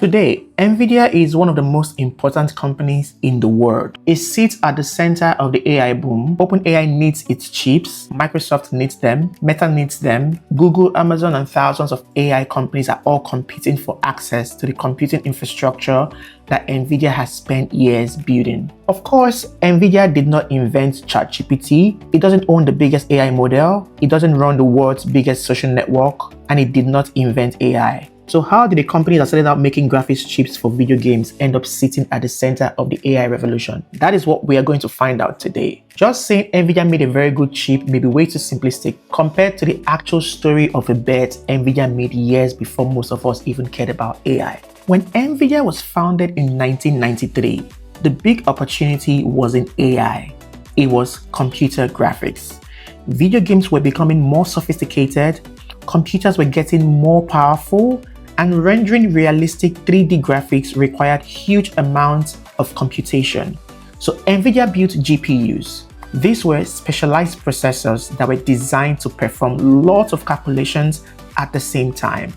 Today, Nvidia is one of the most important companies in the world. It sits at the center of the AI boom. OpenAI needs its chips, Microsoft needs them, Meta needs them, Google, Amazon, and thousands of AI companies are all competing for access to the computing infrastructure that Nvidia has spent years building. Of course, Nvidia did not invent ChatGPT. It doesn't own the biggest AI model. It doesn't run the world's biggest social network, and it did not invent AI. So how did the companies that started out making graphics chips for video games end up sitting at the center of the AI revolution? That is what we are going to find out today. Just saying Nvidia made a very good chip may be way too simplistic compared to the actual story of a bet Nvidia made years before most of us even cared about AI. When Nvidia was founded in 1993, the big opportunity wasn't AI, it was computer graphics. Video games were becoming more sophisticated, computers were getting more powerful, and rendering realistic 3D graphics required huge amounts of computation. So Nvidia built GPUs. These were specialized processors that were designed to perform lots of calculations at the same time.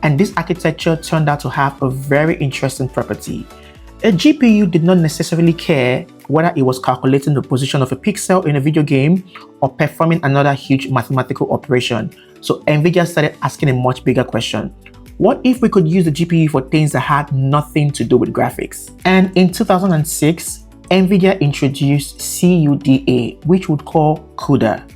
And this architecture turned out to have a very interesting property. A GPU did not necessarily care whether it was calculating the position of a pixel in a video game or performing another huge mathematical operation. So Nvidia started asking a much bigger question. What if we could use the GPU for things that had nothing to do with graphics? And in 2006, Nvidia introduced CUDA, which would call CUDA.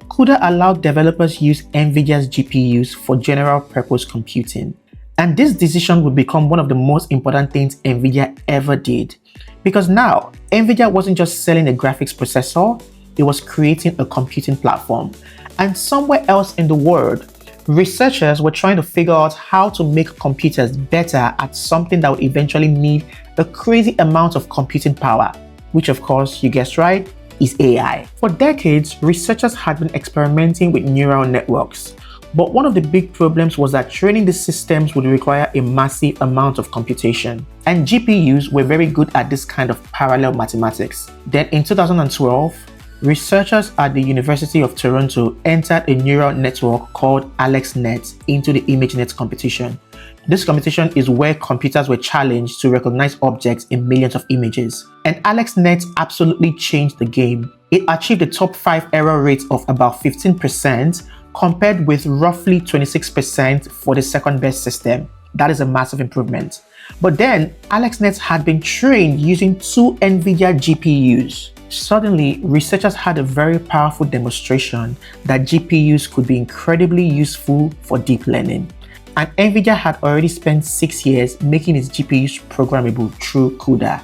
CUDA allowed developers use Nvidia's GPUs for general purpose computing. And this decision would become one of the most important things Nvidia ever did. Because now, Nvidia wasn't just selling a graphics processor, it was creating a computing platform. And somewhere else in the world, researchers were trying to figure out how to make computers better at something that would eventually need a crazy amount of computing power, which of course, you guessed right, is AI. For decades, researchers had been experimenting with neural networks. But one of the big problems was that training these systems would require a massive amount of computation. And GPUs were very good at this kind of parallel mathematics. Then in 2012, researchers at the University of Toronto entered a neural network called AlexNet into the ImageNet competition. This competition is where computers were challenged to recognize objects in millions of images. And AlexNet absolutely changed the game. It achieved a top 5 error rate of about 15%, compared with roughly 26% for the second best system. That is a massive improvement. But then, AlexNet had been trained using 2 Nvidia GPUs. Suddenly, researchers had a very powerful demonstration that GPUs could be incredibly useful for deep learning. And Nvidia had already spent 6 years making its GPUs programmable through CUDA.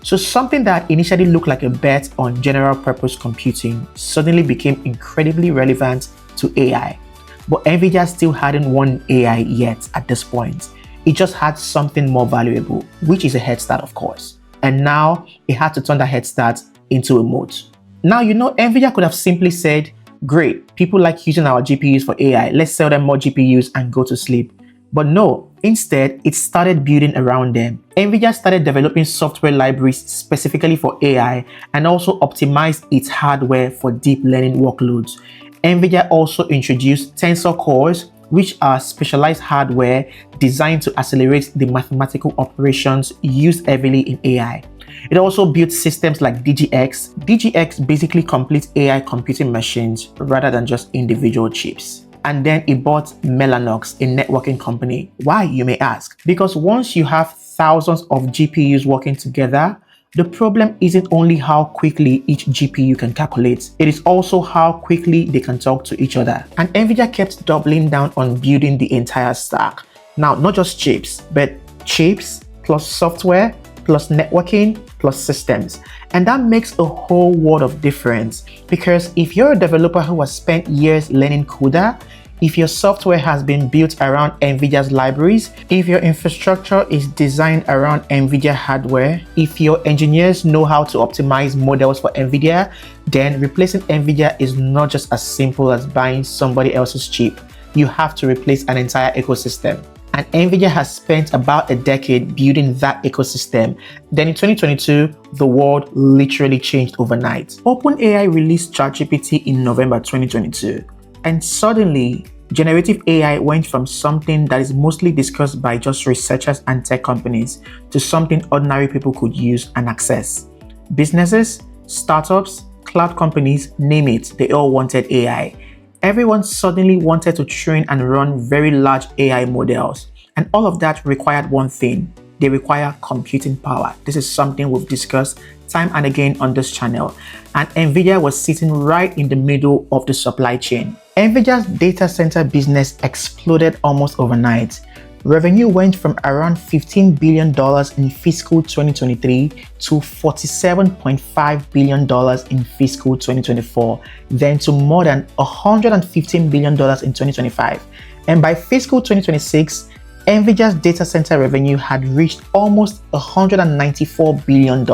So something that initially looked like a bet on general purpose computing suddenly became incredibly relevant to AI. But Nvidia still hadn't won AI yet at this point. It just had something more valuable, which is a head start, of course. And now it had to turn that head start into a moat. Now, Nvidia could have simply said, great, people like using our GPUs for AI, let's sell them more GPUs and go to sleep. But no, instead, it started building around them. Nvidia started developing software libraries specifically for AI and also optimized its hardware for deep learning workloads. Nvidia also introduced tensor cores, which are specialized hardware designed to accelerate the mathematical operations used heavily in AI. It also built systems like DGX. DGX basically completes AI computing machines rather than just individual chips. And then it bought Mellanox, a networking company. Why, you may ask? Because once you have thousands of GPUs working together, the problem isn't only how quickly each GPU can calculate, it is also how quickly they can talk to each other. And Nvidia kept doubling down on building the entire stack. Now, not just chips, but chips plus software plus networking plus systems. And that makes a whole world of difference, because if you're a developer who has spent years learning CUDA, if your software has been built around Nvidia's libraries, if your infrastructure is designed around Nvidia hardware, if your engineers know how to optimize models for Nvidia, then replacing Nvidia is not just as simple as buying somebody else's chip. You have to replace an entire ecosystem. And Nvidia has spent about a decade building that ecosystem. Then in 2022, the world literally changed overnight. OpenAI released ChatGPT in November 2022. And suddenly, Generative AI went from something that is mostly discussed by just researchers and tech companies to something ordinary people could use and access. Businesses, startups, cloud companies, name it, they all wanted AI. Everyone suddenly wanted to train and run very large AI models. And all of that required one thing. They require computing power. This is something we've discussed time and again on this channel. And Nvidia was sitting right in the middle of the supply chain. Nvidia's data center business exploded almost overnight. Revenue went from around $15 billion in fiscal 2023 to $47.5 billion in fiscal 2024, then to more than $115 billion in 2025. And by fiscal 2026, Nvidia's data center revenue had reached almost $194 billion.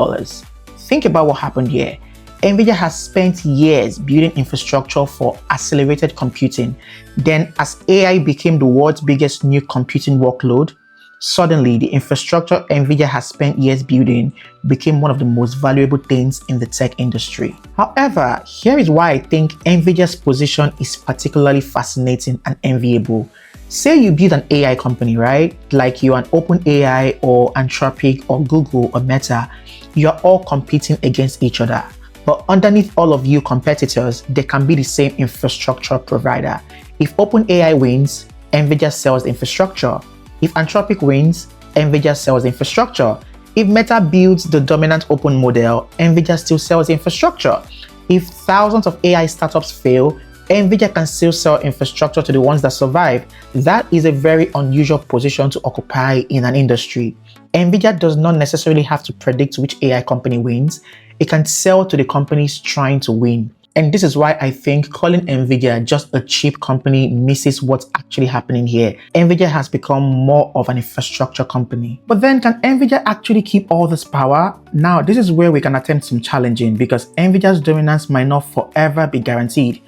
Think about what happened here. Nvidia has spent years building infrastructure for accelerated computing. Then, as AI became the world's biggest new computing workload, suddenly the infrastructure Nvidia has spent years building became one of the most valuable things in the tech industry. However, here is why I think Nvidia's position is particularly fascinating and enviable. Say you build an AI company, right? Like you're an OpenAI or Anthropic or Google or Meta. You're all competing against each other. But underneath all of you competitors, there can be the same infrastructure provider. If OpenAI wins, Nvidia sells infrastructure. If Anthropic wins, Nvidia sells infrastructure. If Meta builds the dominant open model, Nvidia still sells infrastructure. If thousands of AI startups fail, Nvidia can still sell infrastructure to the ones that survive. That is a very unusual position to occupy in an industry. Nvidia does not necessarily have to predict which AI company wins. It can sell to the companies trying to win. And this is why I think calling Nvidia just a cheap company misses what's actually happening here. Nvidia has become more of an infrastructure company. But then, can Nvidia actually keep all this power? Now, this is where we can attempt some challenging, because Nvidia's dominance might not forever be guaranteed.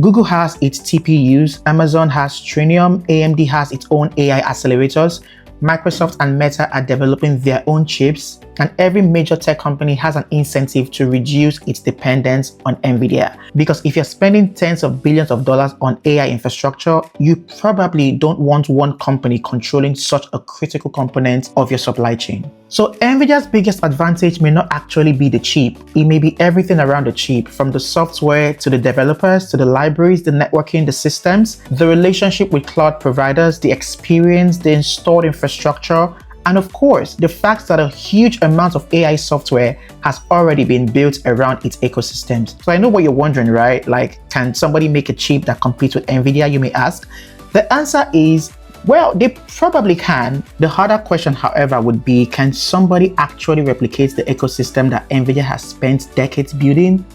Google has its TPUs, Amazon has Trainium, AMD has its own AI accelerators, Microsoft and Meta are developing their own chips, and every major tech company has an incentive to reduce its dependence on Nvidia. Because if you're spending tens of billions of dollars on AI infrastructure, you probably don't want one company controlling such a critical component of your supply chain. So Nvidia's biggest advantage may not actually be the chip. It may be everything around the chip, from the software to the developers, to the libraries, the networking, the systems, the relationship with cloud providers, the experience, the installed infrastructure, and of course, the fact that a huge amount of AI software has already been built around its ecosystems. So I know what you're wondering, right? Like, can somebody make a chip that competes with Nvidia, you may ask? The answer is, well, they probably can. The harder question, however, would be, can somebody actually replicate the ecosystem that Nvidia has spent decades building?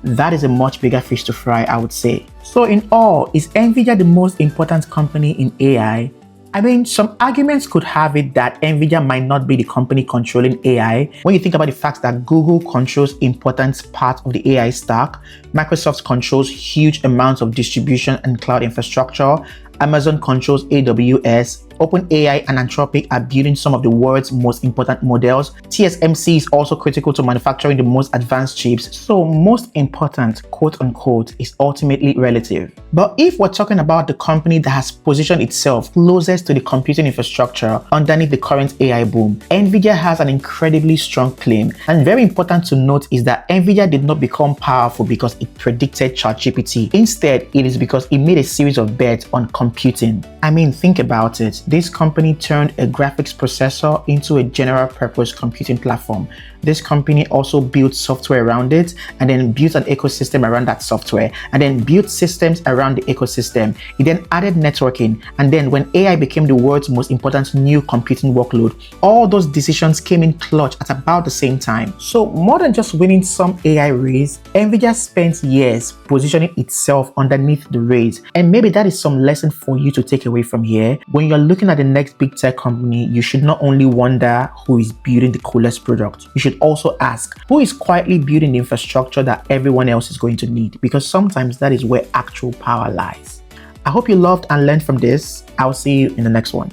That is a much bigger fish to fry, I would say. So in all, is Nvidia the most important company in AI? I mean, some arguments could have it that Nvidia might not be the company controlling AI. When you think about the fact that Google controls important parts of the AI stack, Microsoft controls huge amounts of distribution and cloud infrastructure, Amazon controls AWS, OpenAI and Anthropic are building some of the world's most important models. TSMC is also critical to manufacturing the most advanced chips. So most important, quote unquote, is ultimately relative. But if we're talking about the company that has positioned itself closest to the computing infrastructure underneath the current AI boom, Nvidia has an incredibly strong claim. And very important to note is that Nvidia did not become powerful because it predicted ChatGPT. Instead, it is because it made a series of bets on computing. I mean, think about it. This company turned a graphics processor into a general purpose computing platform. This company also built software around it, and then built an ecosystem around that software, and then built systems around the ecosystem. It then added networking, and then when AI became the world's most important new computing workload, all those decisions came in clutch at about the same time. So more than just winning some AI race, Nvidia spent years positioning itself underneath the race. And maybe that is some lesson for you to take away from here. When you're looking at the next big tech company, you should not only wonder who is building the coolest product, you should also ask who is quietly building the infrastructure that everyone else is going to need, because sometimes that is where actual power lies. I hope you loved and learned from this. I'll see you in the next one.